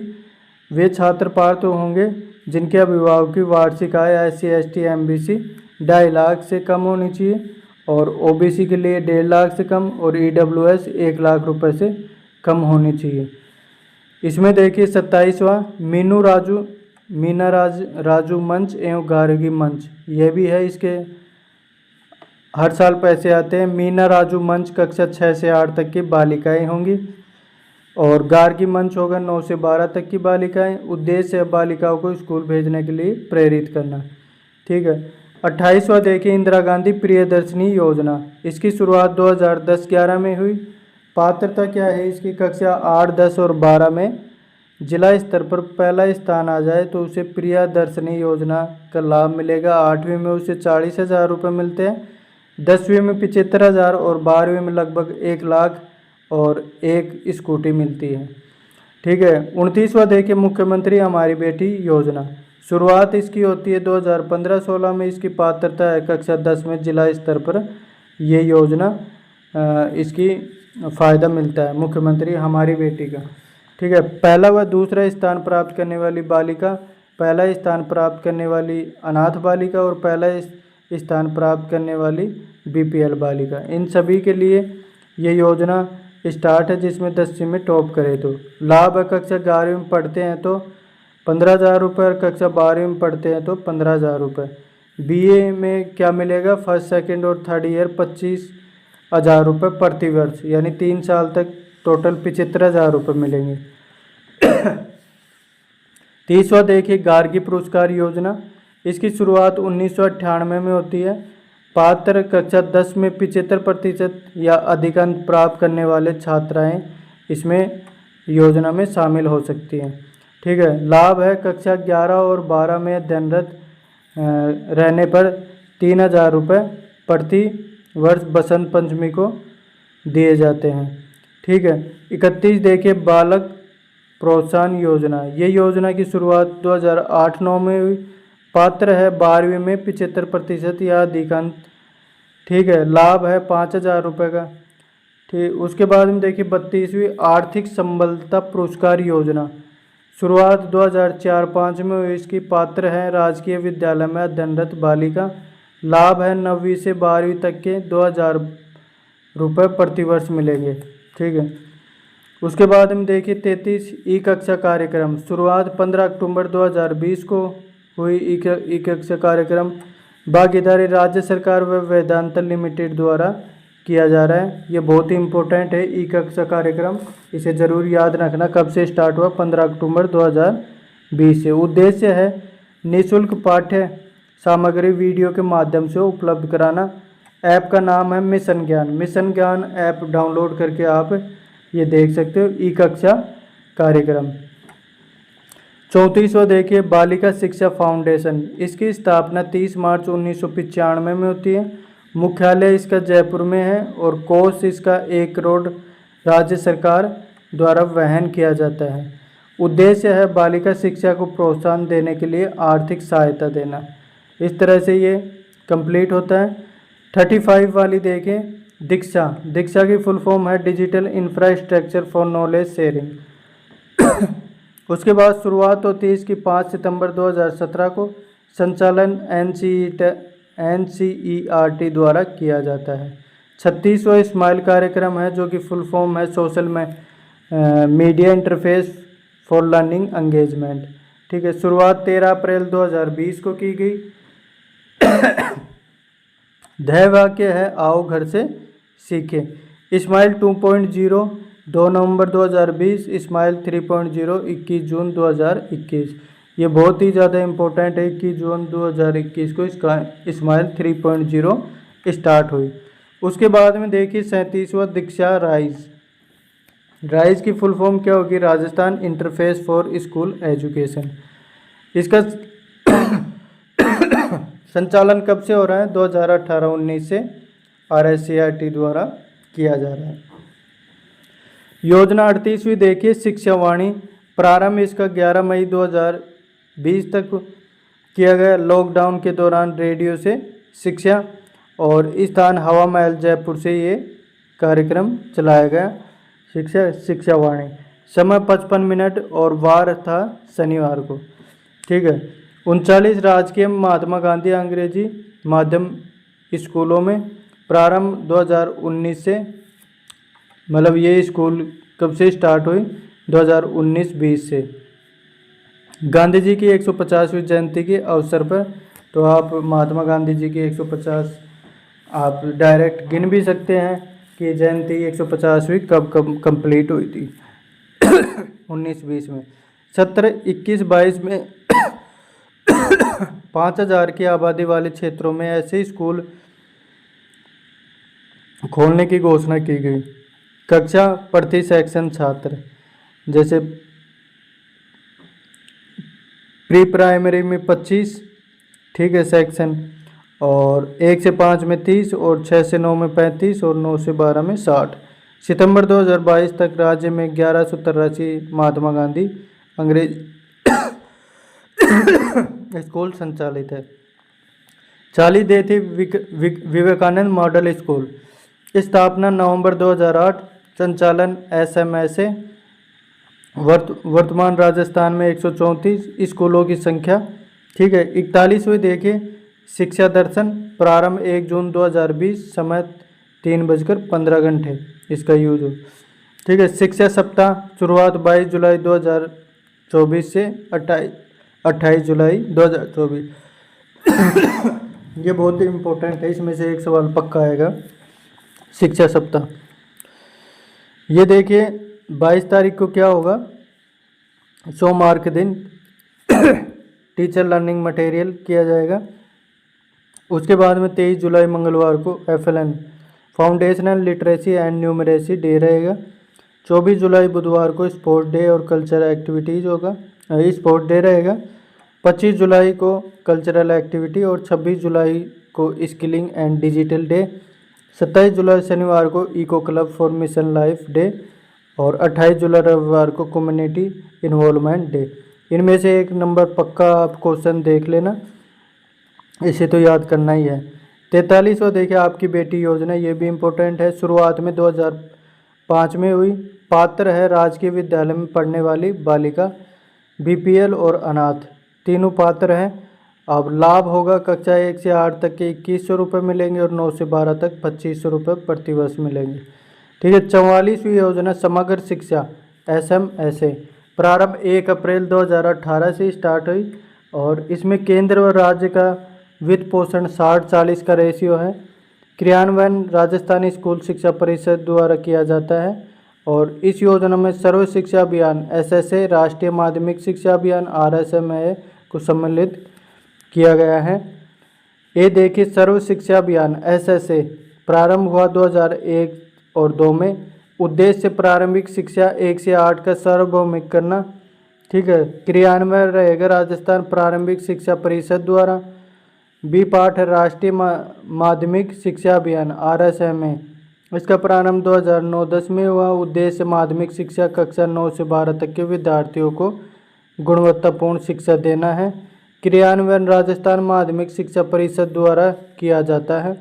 वे छात्र पात्र होंगे जिनके अभिभावक की वार्षिक आय SC ST MBC 2.5 लाख से कम होनी चाहिए और OBC के लिए 1.5 लाख से कम और EWS 1 लाख रुपए से कम होनी चाहिए। इसमें देखिए 27वां मीना राजू मंच एवं गार्गी मंच, यह भी है। इसके हर साल पैसे आते हैं। मीना राजू मंच कक्षा 6 से 8 तक की बालिकाएं होंगी और गार्गी मंच होगा 9 से 12 तक की बालिकाएं। उद्देश्य है बालिकाओं को स्कूल भेजने के लिए प्रेरित करना। ठीक है। 28वां देखिए इंदिरा गांधी प्रियदर्शनी योजना। इसकी शुरुआत 2010-11 में हुई। पात्रता क्या है इसकी? कक्षा 8, 10 और 12 में जिला स्तर पर पहला स्थान आ जाए तो उसे प्रियदर्शनी योजना का लाभ मिलेगा। 8वीं में उसे 40,000 रुपये मिलते हैं, 10वीं में 75,000 और 12वीं में लगभग 1 लाख और 1 स्कूटी मिलती है। ठीक है। 29वां देखिए मुख्यमंत्री हमारी बेटी योजना। शुरुआत इसकी होती है 2015-16 में। इसकी पात्रता है कक्षा 10 में जिला स्तर पर ये योजना इसकी फ़ायदा मिलता है मुख्यमंत्री हमारी बेटी का। ठीक है। पहला व दूसरा स्थान प्राप्त करने वाली बालिका, पहला स्थान प्राप्त करने वाली अनाथ बालिका और पहला स्थान प्राप्त करने वाली BPL बालिका, इन सभी के लिए ये योजना स्टार्ट है, जिसमें 10वीं में टॉप करे तो लाभ है। कक्षा 11वीं में पढ़ते हैं तो 15,000 रुपये और कक्षा 12वीं में पढ़ते हैं तो 15,000 रुपये। BA में क्या मिलेगा, फर्स्ट सेकंड और थर्ड ईयर 25,000 रुपये प्रति वर्ष, यानी 3 साल तक टोटल 75,000 रुपये मिलेंगे। 30वां देखिए गार्गी पुरस्कार योजना, इसकी शुरुआत 1998 में होती है। पात्र कक्षा 10 में 75% या अधिक अंक प्राप्त करने वाले छात्राएं इसमें योजना में शामिल हो सकती हैं। ठीक है, लाभ है कक्षा 11 और 12 में अध्ययनरत रहने पर 3,000 रुपये प्रति वर्ष बसंत पंचमी को दिए जाते हैं। ठीक है, 31 देखिए बालक प्रोत्साहन योजना, ये योजना की शुरुआत 2008-9 में हुई। पात्र है 12वीं में 75% या अधिक अंक। ठीक है, लाभ है 5,000 रुपये का। ठीक, उसके बाद में देखिए 32वीं आर्थिक संबलता पुरस्कार योजना, शुरुआत 2004-5 में हुई। इसकी पात्र है राजकीय विद्यालय में अध्ययनरत बालिका। लाभ है 9वीं से 12वीं तक के 2,000 रुपये प्रति वर्ष मिलेंगे। ठीक है, उसके बाद में देखिए 33 ई कक्षा कार्यक्रम, शुरुआत 15 अक्टूबर 2020 को हुई। ई कक्षा कार्यक्रम भागीदारी राज्य सरकार व वेदांता लिमिटेड द्वारा किया जा रहा है। ये बहुत ही इम्पोर्टेंट है ई कक्षा कार्यक्रम, इसे ज़रूर याद रखना। कब से स्टार्ट हुआ, 15 अक्टूबर 2020 से। उद्देश्य है निःशुल्क पाठ्य सामग्री वीडियो के माध्यम से उपलब्ध कराना। ऐप का नाम है मिशन ज्ञान। मिशन ज्ञान ऐप डाउनलोड करके आप ये देख सकते हो ई कक्षा कार्यक्रम। 34वां देखिए बालिका शिक्षा फाउंडेशन, इसकी स्थापना 30 मार्च 1995 में होती है। मुख्यालय इसका जयपुर में है और कोष इसका 1 करोड़ राज्य सरकार द्वारा वहन किया जाता है। उद्देश्य है बालिका शिक्षा को प्रोत्साहन देने के लिए आर्थिक सहायता देना। इस तरह से ये कंप्लीट होता है। 35 वाली देखें दीक्षा, दीक्षा की फुल फॉर्म है digital infrastructure for knowledge sharing. उसके बाद शुरुआत होती है इसकी 5 सितंबर 2017 को। संचालन NCERT द्वारा किया जाता है। 36वां स्माइल कार्यक्रम है, जो कि फुल फॉर्म है social media interface for learning engagement. ठीक है, शुरुआत 13 अप्रैल 2020 को की गई। ध्येय वाक्य है आओ घर से सीखें। स्माइल 2.0 2 नवंबर 2020, स्माइल 3.0 21 जून 2021। ये बहुत ही ज़्यादा इम्पोर्टेंट है। 21 जून 2021 को इसका स्माइल 3.0 स्टार्ट हुई। उसके बाद में देखिए 37वां दीक्षा राइज। राइज की फुल फॉर्म क्या होगी, Rajasthan interface for school education. इसका संचालन कब से हो रहा है, 2018-19 से RSCRT द्वारा किया जा रहा है। योजना 38वीं देखिए शिक्षा वाणी, प्रारंभ इसका 11 मई 2020 तक किया गया। लॉकडाउन के दौरान रेडियो से शिक्षा और स्थान हवा महल जयपुर से ये कार्यक्रम चलाया गया। शिक्षा वाणी, समय 55 मिनट और वार था शनिवार को। ठीक है, 39 राजकीय महात्मा गांधी अंग्रेजी माध्यम स्कूलों में, प्रारंभ 2019 से, मतलब ये स्कूल कब से स्टार्ट हुई, 2019-20 से। गांधी जी की 150वीं जयंती के अवसर पर, तो आप महात्मा गांधी जी की 150 आप डायरेक्ट गिन भी सकते हैं कि जयंती 150वीं कब कंप्लीट हुई थी। 19-20 में। 17-21-22 में 5,000 की आबादी वाले क्षेत्रों में ऐसे स्कूल खोलने की घोषणा की गई। कक्षा प्रति सेक्शन छात्र, जैसे प्री प्राइमरी में 25, ठीक है, सेक्शन, और 1 से 5 में 30 और 6 से 9 में 35 और 9 से 12 में 60। सितंबर 2022 तक राज्य में 1183 महात्मा गांधी अंग्रेजी स्कूल संचालित है। 40 देती विवेकानंद मॉडल स्कूल, स्थापना नवंबर 2008, संचालन SMSA। वर्तमान राजस्थान में 134 स्कूलों की संख्या। ठीक है, 41वीं देखिए शिक्षा दर्शन प्रारंभ 1 जून 2020, समय 3:15 इसका यूज हो। ठीक है। शिक्षा सप्ताह शुरुआत 22 जुलाई 2024 से 28 जुलाई 2024। ये बहुत ही इम्पोर्टेंट है, इसमें से एक सवाल पक्का आएगा। शिक्षा सप्ताह ये देखिए 22 तारीख को क्या होगा, सोमवार के दिन टीचर लर्निंग मटेरियल किया जाएगा। उसके बाद में 23 जुलाई मंगलवार को FLN foundational literacy and numeracy day रहेगा। 24 जुलाई बुधवार को स्पोर्ट डे और कल्चरल एक्टिविटीज़ होगा, स्पोर्ट डे रहेगा। 25 जुलाई को कल्चरल एक्टिविटी और 26 जुलाई को स्किलिंग एंड डिजिटल डे। 27 जुलाई शनिवार को eco club for mission life day और 28 जुलाई रविवार को कम्युनिटी इन्वॉल्वमेंट डे। इनमें से एक नंबर पक्का आप क्वेश्चन देख लेना, इसे तो याद करना ही है। 43वां देखिए आपकी बेटी योजना, ये भी इम्पोर्टेंट है। शुरुआत में 2005 में हुई। पात्र है राजकीय विद्यालय में पढ़ने वाली बालिका, BPL और अनाथ, तीनों पात्र हैं। अब लाभ होगा कक्षा 1 से 8 तक के 2100 रुपये मिलेंगे और 9 से 12 तक 2500 रुपये प्रतिवर्ष मिलेंगे। ठीक है। 44वीं योजना समग्र शिक्षा SMSA प्रारंभ 1 अप्रैल 2018 से स्टार्ट हुई और इसमें केंद्र और राज्य का वित्त पोषण 60-40 का रेशियो है। क्रियान्वयन राजस्थानी स्कूल शिक्षा परिषद द्वारा किया जाता है और इस योजना में सर्व शिक्षा अभियान SSA, राष्ट्रीय माध्यमिक शिक्षा अभियान RSMA को सम्मिलित किया गया है। ये देखिए सर्व शिक्षा अभियान SSA प्रारंभ हुआ 2001 और 2 में। उद्देश्य प्रारंभिक शिक्षा 1 से 8 का सार्वभौमिक करना। ठीक है। क्रियान्वयन रहेगा राजस्थान प्रारंभिक शिक्षा परिषद द्वारा। बी पार्ट है राष्ट्रीय माध्यमिक शिक्षा अभियान RSMA, इसका प्रारंभ 2009-10 में हुआ। उद्देश्य माध्यमिक शिक्षा कक्षा 9 से 12 तक के विद्यार्थियों को गुणवत्तापूर्ण शिक्षा देना है। क्रियान्वयन राजस्थान माध्यमिक शिक्षा परिषद द्वारा किया जाता है।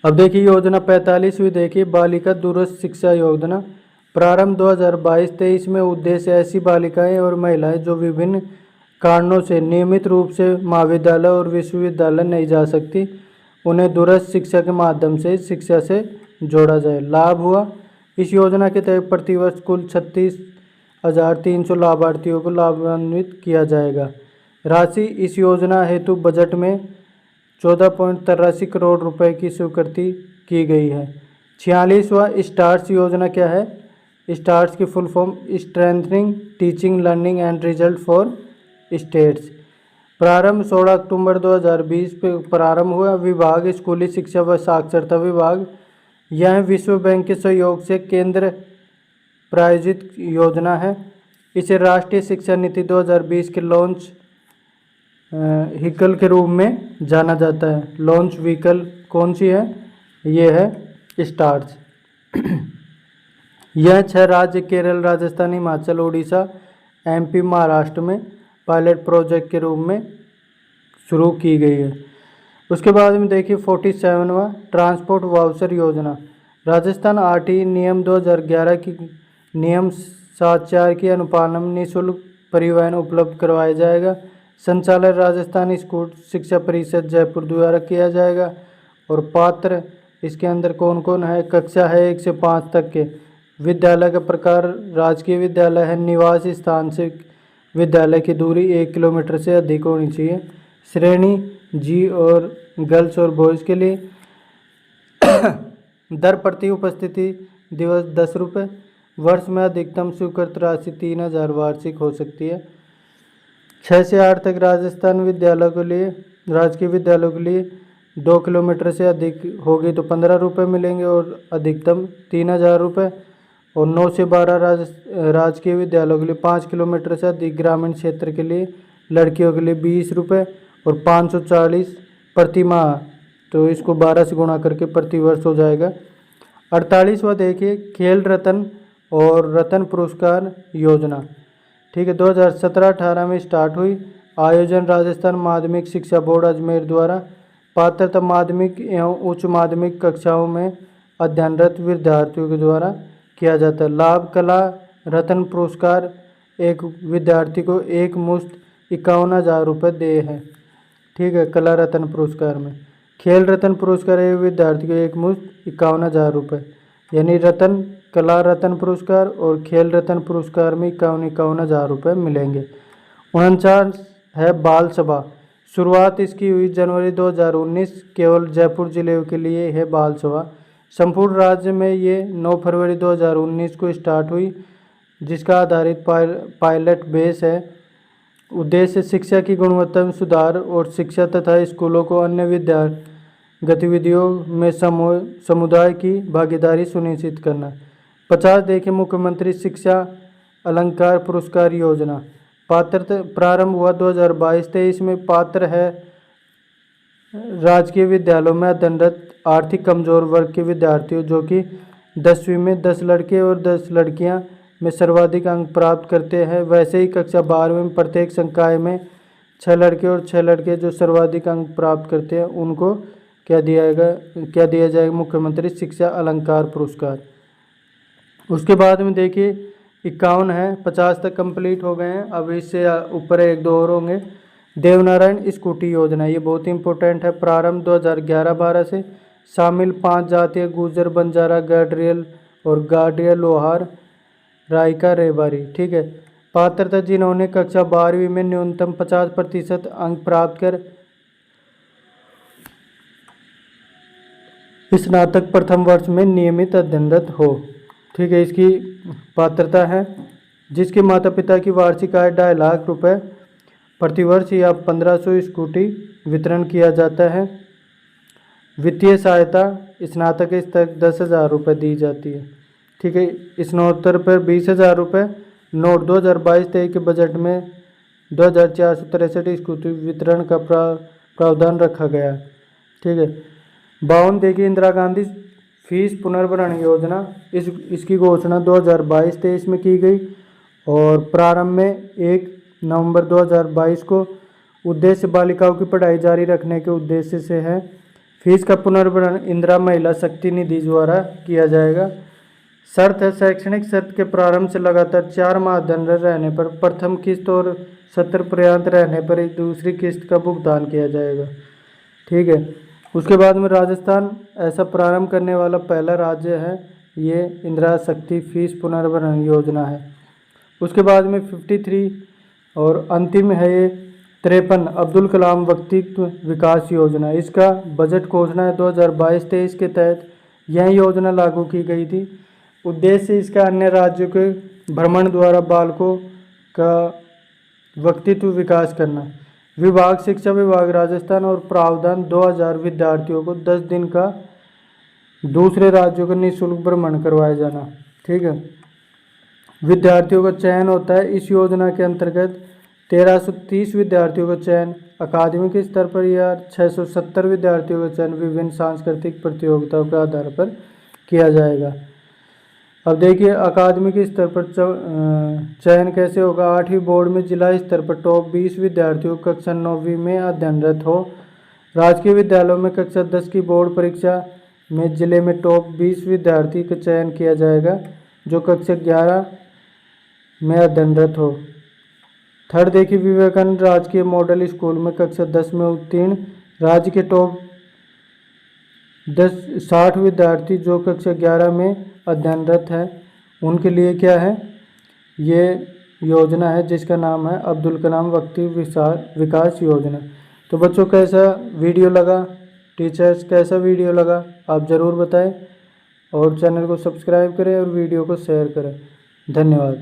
अब देखिए योजना 45वीं देखिए बालिका दूरस्थ शिक्षा योजना प्रारंभ 2022-23 में। उद्देश्य ऐसी बालिकाएं और महिलाएं जो विभिन्न कारणों से नियमित रूप से महाविद्यालय और विश्वविद्यालय नहीं जा सकती, उन्हें दूरस्थ शिक्षा के माध्यम से शिक्षा से जोड़ा जाए। लाभ हुआ इस योजना के तहत प्रतिवर्ष कुल 36,300 लाभार्थियों को लाभान्वित किया जाएगा। राशि इस योजना हेतु बजट में 14.83 करोड़ रुपए की स्वीकृति की गई है। 46वां स्टार्स योजना क्या है? स्टार्स की full form strengthening teaching learning and result for states. प्रारंभ 16 अक्टूबर 2020 पे प्रारंभ हुआ। विभाग स्कूली शिक्षा व साक्षरता विभाग। यह विश्व बैंक के सहयोग से केंद्र प्रायोजित योजना है। इसे राष्ट्रीय शिक्षा नीति 2020 के लॉन्च व्हीकल के रूप में जाना जाता है। लॉन्च व्हीकल कौन सी है? ये है स्टार्स। यह 6 राज्य केरल, राजस्थान, हिमाचल, उड़ीसा, MP, महाराष्ट्र में पायलट प्रोजेक्ट के रूप में शुरू की गई है। उसके बाद में देखिए 47वां ट्रांसपोर्ट वाउचर योजना। राजस्थान RTE नियम 2011 की नियम 74 की अनुपालन में निःशुल्क परिवहन उपलब्ध करवाया जाएगा। संचालन राजस्थान स्कूल शिक्षा परिषद जयपुर द्वारा किया जाएगा। और पात्र इसके अंदर कौन कौन है? कक्षा है 1 से 5 तक के। विद्यालय का प्रकार राजकीय विद्यालय है। निवास स्थान से विद्यालय की दूरी 1 किलोमीटर से अधिक होनी चाहिए। श्रेणी G और गर्ल्स और बॉयज़ के लिए। दर प्रति उपस्थिति दिवस 10 रुपये। वर्ष में अधिकतम स्वीकृत राशि 3,000 वार्षिक हो सकती है। 6 से 8 तक राजस्थान विद्यालय के लिए, राजकीय विद्यालयों के लिए 2 किलोमीटर से अधिक होगी तो 15 रुपये मिलेंगे और अधिकतम 3,000 रुपये। और 9 से 12 राजकीय विद्यालयों के लिए 5 किलोमीटर से अधिक ग्रामीण क्षेत्र के लिए लड़कियों के लिए 20 रुपये और 540 प्रति माह, तो इसको 12 से गुणा करके प्रतिवर्ष हो जाएगा। 48वां देखिए खेल रत्न और रत्न पुरस्कार योजना। ठीक है, 2017-18 में स्टार्ट हुई। आयोजन राजस्थान माध्यमिक शिक्षा बोर्ड अजमेर द्वारा। पात्रता माध्यमिक एवं उच्च माध्यमिक कक्षाओं में अध्ययनरत विद्यार्थियों के द्वारा किया जाता है। लाभ कला रत्न पुरस्कार एक विद्यार्थी को एक मुश्त 51,000 रुपये दे है। ठीक है। कला रत्न पुरस्कार में खेल रत्न पुरस्कार एक विद्यार्थी को एक मुश्त 51,000 रुपये, यानी रत्न कला रत्न पुरस्कार और खेल रत्न पुरस्कार में 51,000 रुपये मिलेंगे। 49 है बाल सभा। शुरुआत इसकी हुई जनवरी 2019, केवल जयपुर जिले के लिए है बाल सभा। संपूर्ण राज्य में ये 9 फरवरी 2019 को स्टार्ट हुई, जिसका आधारित पायलट बेस है। उद्देश्य शिक्षा की गुणवत्ता में सुधार और शिक्षा तथा स्कूलों को अन्य विद्या गतिविधियों में समुदाय की भागीदारी सुनिश्चित करना। 50 देखें मुख्यमंत्री शिक्षा अलंकार पुरस्कार योजना। पात्रता प्रारंभ हुआ 2022-23 में। पात्र है राजकीय विद्यालयों में अध्ययनरत आर्थिक कमजोर वर्ग के विद्यार्थियों जो कि 10वीं में 10 लड़के और 10 लड़कियां में सर्वाधिक अंक प्राप्त करते हैं। वैसे ही कक्षा 12वीं में प्रत्येक संकाय में 6 लड़के और 6 लड़के जो सर्वाधिक अंक प्राप्त करते हैं उनको क्या दिया जाएगा मुख्यमंत्री शिक्षा अलंकार पुरस्कार। उसके बाद में देखिए 51 है, 50 तक कंप्लीट हो गए हैं। अब इससे ऊपर 1-2 और होंगे। देवनारायण स्कूटी योजना, ये बहुत इंपॉर्टेंट है। प्रारंभ 2011-12 से। शामिल 5 जातीय गुर्जर बंजारा गाडरियल और गाडिया लोहार रायका रेवारी, ठीक है। पात्रता जिन्होंने कक्षा 12वीं में न्यूनतम 50% अंक प्राप्त कर स्नातक प्रथम वर्ष में नियमित अध्ययनरत हो, ठीक है। इसकी पात्रता है जिसके माता पिता की वार्षिक आय 2.5 लाख रुपए प्रतिवर्ष या 1500 स्कूटी वितरण किया जाता है। वित्तीय सहायता स्नातक स्तर 10,000 रुपये दी जाती है, ठीक है। स्नातकोत्तर पर 20,000 रुपये। नोट 2022-23 के बजट में 2,463 स्कूटी वितरण का प्रावधान रखा गया, ठीक है। 52 देखिए इंदिरा गांधी फीस पुनर्भरण योजना। इसकी घोषणा 2022-23 में की गई और प्रारंभ में 1 नवंबर 2022 को। उद्देश्य बालिकाओं की पढ़ाई जारी रखने के उद्देश्य से है। फीस का पुनर्भरण इंदिरा महिला शक्ति निधि द्वारा किया जाएगा। शर्त है शैक्षणिक सत्र के प्रारंभ से लगातार 4 माह अध्ययनरत रहने पर प्रथम किस्त और सत्र पर्यंत रहने पर एक दूसरी किस्त का भुगतान किया जाएगा, ठीक है। उसके बाद में राजस्थान ऐसा प्रारंभ करने वाला पहला राज्य है। ये इंदिरा शक्ति फीस पुनर्भरण योजना है। उसके बाद में 53 और अंतिम है ये 53 अब्दुल कलाम व्यक्तित्व विकास योजना। इसका बजट घोषणा है 2022-23 के तहत यह योजना लागू की गई थी। उद्देश्य इसका अन्य राज्यों के भ्रमण द्वारा बालकों का व्यक्तित्व विकास करना। विभाग शिक्षा विभाग राजस्थान और प्रावधान 2000 विद्यार्थियों को 10 दिन का दूसरे राज्यों का निःशुल्क भ्रमण करवाया जाना, ठीक है। विद्यार्थियों का चयन होता है इस योजना के अंतर्गत 1330 विद्यार्थियों का चयन अकादमिक स्तर पर या 670 विद्यार्थियों का चयन विभिन्न सांस्कृतिक प्रतियोगिताओं के आधार पर किया जाएगा। अब देखिए अकादमिक स्तर पर चयन कैसे होगा। 8वीं बोर्ड में जिला स्तर पर टॉप 20 विद्यार्थियों को कक्षा 9वीं में अध्ययनरत हो। राजकीय विद्यालयों में कक्षा 10 की बोर्ड परीक्षा में जिले में टॉप 20 विद्यार्थी का चयन किया जाएगा जो कक्षा 11 में अध्ययनरत हो। थर्ड देखिए विवेकानंद राजकीय मॉडल स्कूल में कक्षा 10 में उत्तीर्ण राज्य के टॉप 60 विद्यार्थी जो कक्षा 11 में अध्ययनरत है उनके लिए क्या है ये योजना है जिसका नाम है अब्दुल कलाम व्यक्तित्व विकास योजना। तो बच्चों कैसा वीडियो लगा, टीचर्स कैसा वीडियो लगा आप ज़रूर बताएं और चैनल को सब्सक्राइब करें और वीडियो को शेयर करें। धन्यवाद।